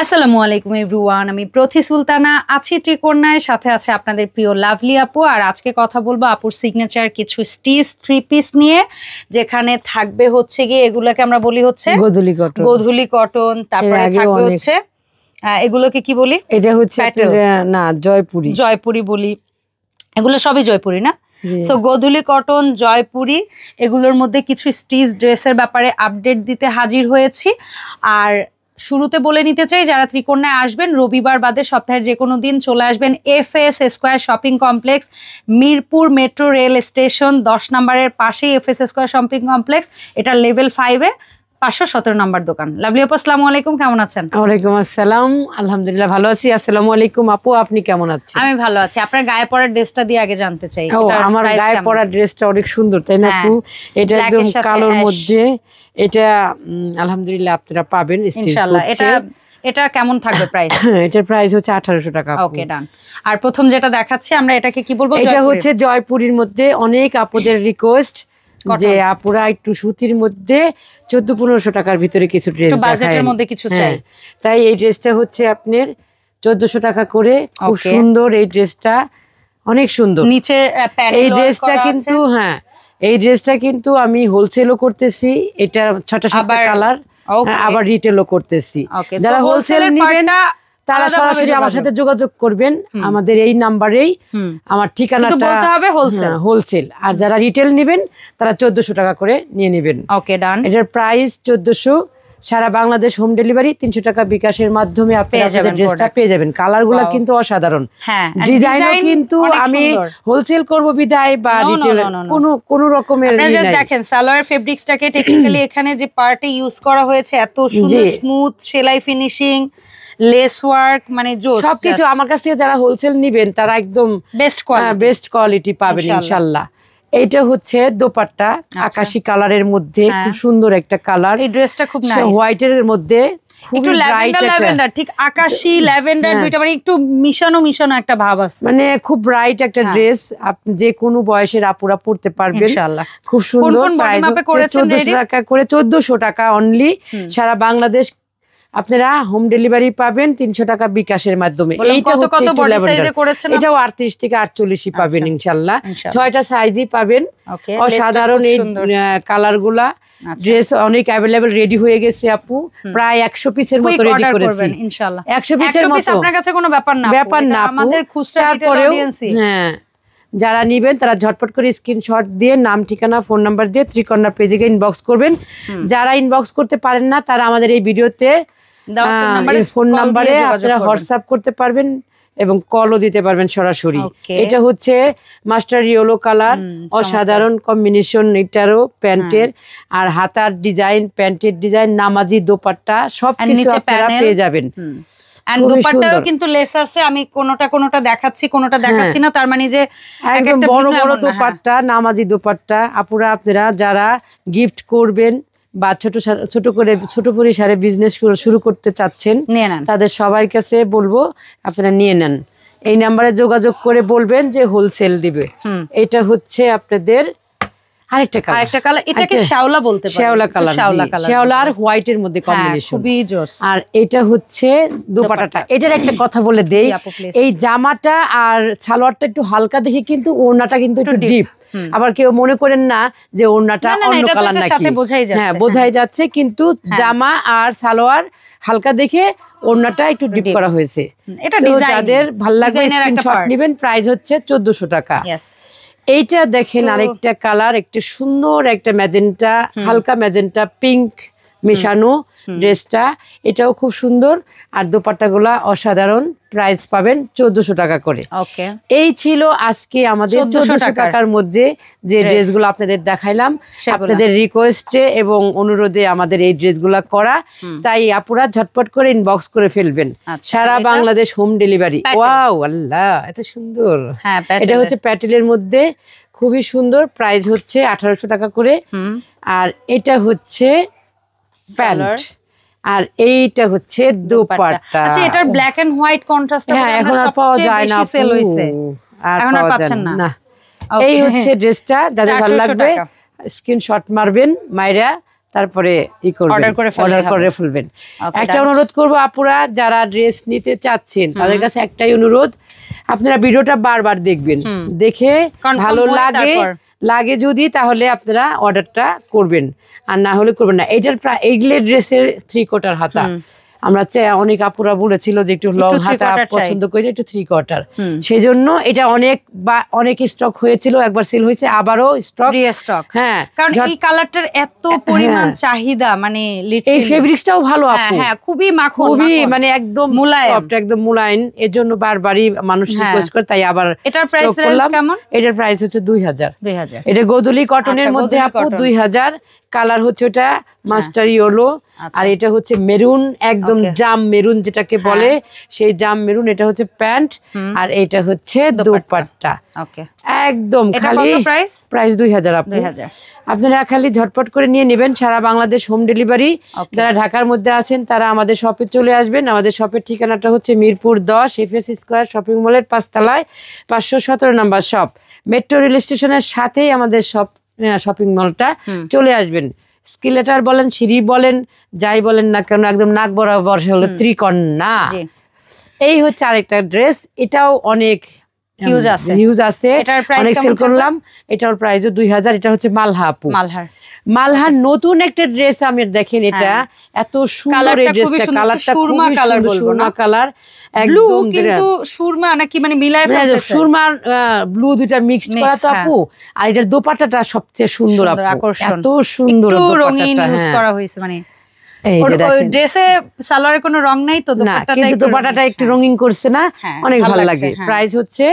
আসসালামু আলাইকুম এভরিওয়ান, আমি প্রথি সুলতানা আছি ত্রিকোণায়, সাথে আছে আপনাদের প্রিয় লাভলি আপু। আর আজকে কথা বলবো আপুর সিগনেচার কিছু স্টিচ 3 পিস নিয়ে, যেখানে থাকবে হচ্ছে গিয়ে এগুলোকে আমরা বলি হচ্ছে গোধূলি কটন, তারপরে থাকবে হচ্ছে এগুলোকে কি বলি, এটা হচ্ছে না জয়পুরি বলি, এগুলো সবই জয়পুরি না? সো গোধূলি কটন, জয়পুরি, এগুলোর মধ্যে কিছু স্টিচ ড্রেসের ব্যাপারে আপডেট দিতে হাজির হয়েছি। আর শুরুতে বলে নিতে চাই, যারা ত্রিকোণায় আসবেন রবিবার বাদে সপ্তাহের যে কোনো দিন চলে আসবেন FS square shopping complex, Mirpur metro rail station 10 নম্বরের পাশেই FS স্কয়ার শপিং কমপ্লেক্স, এটা লেভেল 5-এ 517 নম্বর দোকান। লাভলি আপু আসসালামু আলাইকুম, কেমন আছেন? ওয়ালাইকুম আসসালাম, আলহামদুলিল্লাহ ভালো আছি। আসসালামু আলাইকুম আপু, আপনি কেমন আছেন? আমি ভালো আছি। আপনার গায়ে পরা ড্রেসটা দিয়ে আগে জানতে চাই। আমার গায়ে পরা ড্রেসটা অনেক সুন্দর, তাই না আপু? এটা একদম কালোর মধ্যে, এটা আলহামদুলিল্লাহ আপনারা পাবেন ইনশাআল্লাহ। এটা কেমন থাকবে প্রাইস? এটার প্রাইস হচ্ছে 1800 টাকা। ওকে ডান। আর প্রথম যেটা দেখাচ্ছি আমরা, এটাকে কি বলবো? এটা হচ্ছে জয়পুরির মধ্যে অনেক আপুদের রিকোয়েস্ট যে আপুরা একটু সুতির মধ্যে 1400-1500 টাকার ভিতরে কিছু ড্রেস বাজেটের মধ্যে কিছু চাই, তাই এই ড্রেসটা হচ্ছে আপনার 1400 টাকা করে। খুব সুন্দর এই ড্রেসটা, অনেক সুন্দর। নিচে এই ড্রেসটা কিন্তু এই ড্রেসটা কিন্তু আমি হোলসেলও করতেছি, এটা 6টা-7টা কালার, আবার রিটেলও করতেছি। যারা হোলসেল নেবেন তারা সরাসরি আমার সাথে যোগাযোগ করবেন, আমাদের এই নাম্বারেই। আমার ঠিকানাটা বলতে হবে হোলসেল। আর যারা রিটেল নেবেন তারা 1400 টাকা করে নিয়ে নেবেন। ওকে ডান। এটার প্রাইস 1400, সারা বাংলাদেশ হোম ডেলিভারি, 300 টাকা বিকাশের মাধ্যমে আপনারা ড্রেসটা পেয়ে যাবেন। কালারগুলো কিন্তু অসাধারণ, ডিজাইনও কিন্তু আমি হোলসেল করব বিদায় বা রিটেল কোন রকমের দেখেন সালোয়ার ফেব্রিক্সটাকে টেকনিক্যালি এখানে যে পার্টে ইউজ করা হয়েছে, এত সুন্দর স্মুথ সেলাই ফিনিশিং, লেস ওয়ার্ক, মানে সবকিছু। আমার কাছ থেকে যারা হোলসেল নেবেন তারা একদম বেস্ট কোয়ালিটি পাবেন ইনশাআল্লাহ। এইটা হচ্ছে দোপাট্টা, আকাশি কালারের মধ্যে, খুব সুন্দর একটা কালার। এই ড্রেসটা খুব নাইস, হোয়াইটের মধ্যে একটু ল্যাভেন্ডার, ঠিক আকাশি ল্যাভেন্ডার দুইটা, মানে একটু মিশানো একটা ভাব আছে, মানে খুব ব্রাইট একটা ড্রেস। আপনি যে কোনো বয়সের আপুরা পড়তে পারবেন ইনশাআল্লাহ। খুব সুন্দর। প্রাইস 1400 টাকা করে, 1400 টাকা অনলি। সারা বাংলাদেশ আপনারা হোম ডেলিভারি পাবেন 300 টাকা বিকাশের মাধ্যমে। এইটা হচ্ছে এটাও 38 থেকে 48 পাবেন ইনশাআল্লাহ। 6টা সাইজই পাবেন। অসাধারণ এই কালারগুলা। ড্রেস অনেক অ্যাভেলেবল রেডি হয়ে গেছে আপু, প্রায় 100 পিসের মতো রেডি করেছি ইনশাআল্লাহ। 100 পিসের মতো আপনার কাছে কোনো ব্যাপার না আমাদের খুচরা অডিয়েন্স। যারা নিবেন তারা ঝটপট করে স্ক্রিনশট দিয়ে নাম, ঠিকানা, ফোন নাম্বার দিয়ে ত্রিকোণা পেজে ইনবক্স করবেন। যারা ইনবক্স করতে পারেন না তারা আমাদের এই ভিডিওতে ফোন নাম্বারে আপনারা হোয়াটসঅ্যাপ করতে পারবেন এবং কলও দিতে পারবেন সরাসরি। এটা হচ্ছে মাস্টার ইয়েলো কালার, অসাধারণ কম্বিনেশন এটারও প্যান্টের। আর হাতার ডিজাইন, প্যান্টের ডিজাইন, নামাজি দোপাট্টা সবকিছু আপনারা পেয়ে যাবেন। এন্ড দোপাট্টাও কিন্তু লেস আছে, আমি কোনটা দেখাচ্ছি কোনটা দেখাচ্ছি না, তার মানে যে একদম বড় বড় দোপাট্টা, নামাজি দোপাট্টা। আপুরা আপনারা যারা গিফট করবেন বা ছোট পরিসরে বিজনেস শুরু করতে চাচ্ছেন তাদের সবার কাছে বলবো আপনারা নিয়ে নেন। এই নাম্বারে যোগাযোগ করে বলবেন যে হোলসেল দিবে। এটা হচ্ছে আপনাদের আরেকটা কালার, এটাকে শ্যাওলা বলতে পারেন, শ্যাওলা আর হোয়াইটের মধ্যে কম্বিনেশন, খুবই জোস। আর এটা হচ্ছে দোপাট্টাটা। এটার একটা কথা বলে দেই, এই জামাটা আর সালোয়ারটা একটু হালকা দেখে কিন্তু ওড়নাটা কিন্তু একটু ডিপ। আবার কেউ মনে করেন না যে ওড়নাটা অন্য কালার নাকি, হ্যাঁ বোঝাই যাচ্ছে, কিন্তু জামা আর সালোয়ার হালকা দেখে ওড়নাটা একটু ডিপ করা হয়েছে। যাদের ভালো লাগবে স্ক্রিনশট নেবেন। প্রাইস হচ্ছে 1400 টাকা। এইটা দেখেন আরেকটা কালার, একটা সুন্দর একটা ম্যাজেন্টা, হালকা ম্যাজেন্টা পিঙ্ক মেশানো ড্রেসটা, এটাও খুব সুন্দর। আর দোপাট্টাগুলা অসাধারণ। প্রাইস পাবেন 1400 টাকা করে। এই ছিল আজকে আমাদের 1400 টাকার মধ্যে যে ড্রেসগুলো আপনাদের দেখাইলাম। আপনাদের রিকোয়েস্টে এবং অনুরোধে আমাদের এই ড্রেসগুলা করা, তাই আপুরা ঝটপট করে ইনবক্স করে ফেলবেন। সারা বাংলাদেশ হোম ডেলিভারি। ওয়াও আল্লাহ, এত সুন্দর। এটা হচ্ছে প্যাটেলের মধ্যে, খুবই সুন্দর। প্রাইস হচ্ছে 1800 টাকা করে। আর এটা হচ্ছে প্যান্ট, আর এইটা হচ্ছে দোপাট্টা। আচ্ছা, এটার ব্ল্যাক এন্ড হোয়াইট কন্ট্রাস্টটা এখন আর পাওয়া যায় না, সেল হইছে, এখন আর পাচ্ছেন না। এই হচ্ছে ড্রেসটা, যাদের ভালো লাগবে স্ক্রিনশট মারবেন, মাইরা তারপরে Order করে ফেলবেন। একটা অনুরোধ করব আপুরা, যারা ড্রেস নিতে চাচ্ছেন তাদের কাছে একটাই অনুরোধ, আপনারা ভিডিওটা বারবার দেখবেন, দেখে ভালো লাগে যদি তাহলে আপনারা অর্ডারটা করবেন, আর না হলে করবেন না। এইগুলো ড্রেসের 3/4 হাতা, আমরা অনেক আপুরা বলেছিল যে একটু লং হাতা পছন্দ করি, একটু 3/4, সেই জন্য এটা অনেক স্টক হয়েছিল, একবার সেল হয়েছে, আবারও স্টক। হ্যাঁ, কারণ এই কালারটার এত পরিমাণ চাহিদা, মানে এই ফেব্রিক্সটাও ভালো আপু, হ্যাঁ খুবই মাখন, খুবই মানে একদম সফট, একদম মুলায়ম, এর জন্য বারবারই মানুষ রিকোয়েস্ট করে, তাই আবার এটার প্রাইস কেমন? এটার প্রাইস হচ্ছে 2000। এটা গোদুলি কটনের মধ্যে আপু 2000। কালার হচ্ছে ওটা মাস্টার ইয়েলো, আর এটা হচ্ছে মেরুন, একদম জাম মেরুন যেটাকে বলে, সেই জাম মেরুন। এটা হচ্ছে প্যান্ট, আর এটা হচ্ছে দোপাট্টা। একদম খালি প্রাইস 2000 আপু। আপনারা খালি ঝটপট করে নিয়ে নেবেন, সারা বাংলাদেশ হোম ডেলিভারি। যারা ঢাকার মধ্যে আছেন তারা আমাদের শপে চলে আসবেন। আমাদের শপের ঠিকানাটা হচ্ছে মিরপুর 10 এফএস স্কয়ার শপিং মলের 5 তলায় 517 নম্বর শপ। মেট্রো রেল স্টেশনের সাথেই আমাদের শপিং মলটা, চলে আসবেন। স্কেলেটার বলেন, সিঁড়ি বলেন, যাই বলেন না কেন, একদম নাক বরাবর হলো ত্রিকন্যা। এই হচ্ছে আরেকটা ড্রেস, এটাও অনেক হিউজ আছে, অনেক সেল করলাম। এটার প্রাইস 2000। এটা হচ্ছে মালহা আপু, মালহার নতুন একটা ড্রেস। আমি দেখেন এটা এত সুন্দর, এই ড্রেসটা কালারটা সুরমা কালার, একদম কিন্তু সুরমা নাকি মানে মিলায় ফেলতেছে, সুরমা ব্লু দুইটা মিক্সড করা তো আপু। আর এটার দোপাট্টাটা সবচেয়ে সুন্দর আপু, এত সুন্দর রঙিন ইউজ করা হয়েছে, মানে ড্রেসে সালোয়ারে কোনো রং নাই তো, কিন্তু দোপাট্টাটা একটু রঙিন করছে না, অনেক ভালো লাগে। প্রাইস হচ্ছে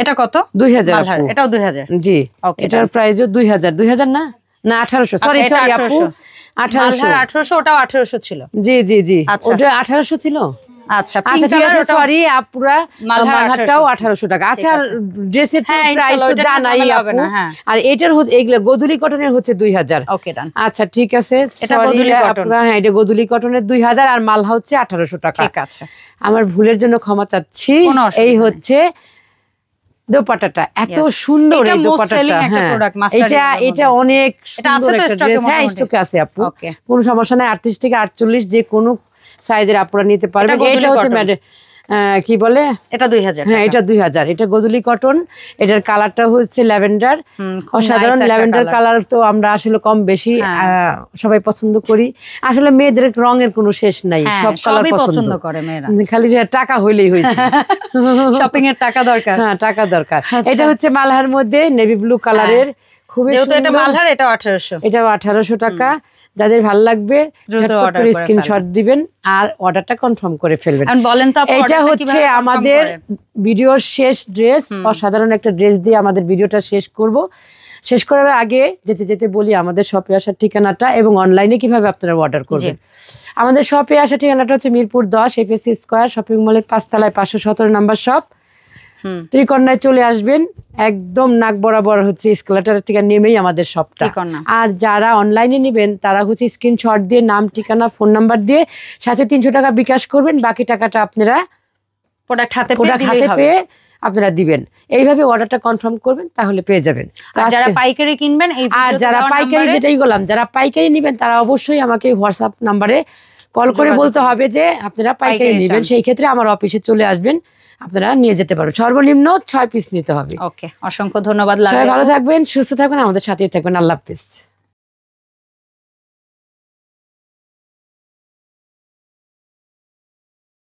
এটা কত? 2000 আপু। এটাও 2000? জি, এটার প্রাইসও 2000। 2000 না, 1800, সরি আপু, 1800। ওটাও 1800 ছিল? জি জি জি, ওটা 1800 ছিল। আচ্ছা ঠিক আছে, সরি আপুরা, মালহারটাও 1800 টাকা। আচ্ছা, ড্রেসের প্রাইস তো জানাই আপু। আর এটার এগুলা গোদুলি কটনের হচ্ছে 2000। ওকে ডান। আচ্ছা ঠিক আছে, সরি আপুরা, হ্যাঁ এটা গোদুলি কটনের 2000, আর মালহা হচ্ছে 1800 টাকা। ঠিক আছে, আমার ভুলের জন্য ক্ষমা চাচ্ছি। এই হচ্ছে দোপাট্টাটা, এত সুন্দর এই দোপাট্টাটা। এটা অনেক সুন্দর একটা ড্রেস। হ্যাঁ, স্টকে আছে আপু, কোনো সমস্যা নাই। 38 থেকে 48 যে কোনো সাইজের আপুরা নিতে পারবেন। এটা হচ্ছে কি বলে, এটা 2000। হ্যাঁ, এটা 2000। এটা গোদুলি কটন, এটার কালারটা হচ্ছে ল্যাভেন্ডার, অসাধারণ ল্যাভেন্ডার কালার। তো আমরা আসলে কম বেশি সবাই পছন্দ করি। আসলে মেয়েদের রঙের কোনো শেষ নাই, সব কালার পছন্দ করে মেয়েরা, খালি টাকা হইলেই হয়েছে। শপিং এর টাকা দরকার, হ্যাঁ টাকা দরকার। এটা হচ্ছে মালহার মধ্যে নেভি ব্লু কালারের, খুবই সুন্দর। এটা মালহার, এটা 1800। এটাও 1800 টাকা। যাদের ভালো লাগবে স্ক্রিনশট দিবেন আর অর্ডারটা কনফার্ম করে ফেলবেন। এটা হচ্ছে আমাদের ভিডিওর শেষ ড্রেস, অসাধারণ একটা ড্রেস দিয়ে আমাদের ভিডিওটা শেষ করব। শেষ করার আগে যেতে যেতে বলি আমাদের শপে আসার ঠিকানাটা এবং অনলাইনে কিভাবে আপনারা অর্ডার করবেন। আমাদের শপে আসার ঠিকানাটা হচ্ছে মিরপুর 10 এফএস স্কয়ার শপিং মলের 5 তলায় 517 নম্বর শপ। ত্রিকন্যায় চলে আসবেন, একদম নাক বরাবর হচ্ছে স্কেলেটর থেকে নেমেই আমাদের শপটা। আর যারা অনলাইনে নেবেন তারা হচ্ছে স্ক্রিনশট দিয়ে নাম, ঠিকানা, ফোন নাম্বার দিয়ে সাথে 300 টাকা বিকাশ করবেন, বাকি টাকাটা আপনারা প্রোডাক্ট হাতে পেয়ে আপনারা দিবেন। এইভাবে অর্ডারটা কনফার্ম করবেন, তাহলে পেয়ে যাবেন। যারা পাইকারি কিনবেন, আর যারা পাইকারি, যেটাই বললাম, যারা পাইকারি নেবেন তারা অবশ্যই আমাকে হোয়াটসঅ্যাপ নাম্বারে কল করে বলতে হবে যে আপনারা পাইকারি নেবেন। সেই ক্ষেত্রে আমার অফিসে চলে আসবেন, আপনারা নিয়ে যেতে পারবেন। সর্বনিম্ন 6 পিস নিতে হবে। ওকে, অসংখ্য ধন্যবাদ। সবাই ভালো থাকবেন, সুস্থ থাকবেন, আমাদের সাথেই থাকবেন। আল্লাহ হাফেজ।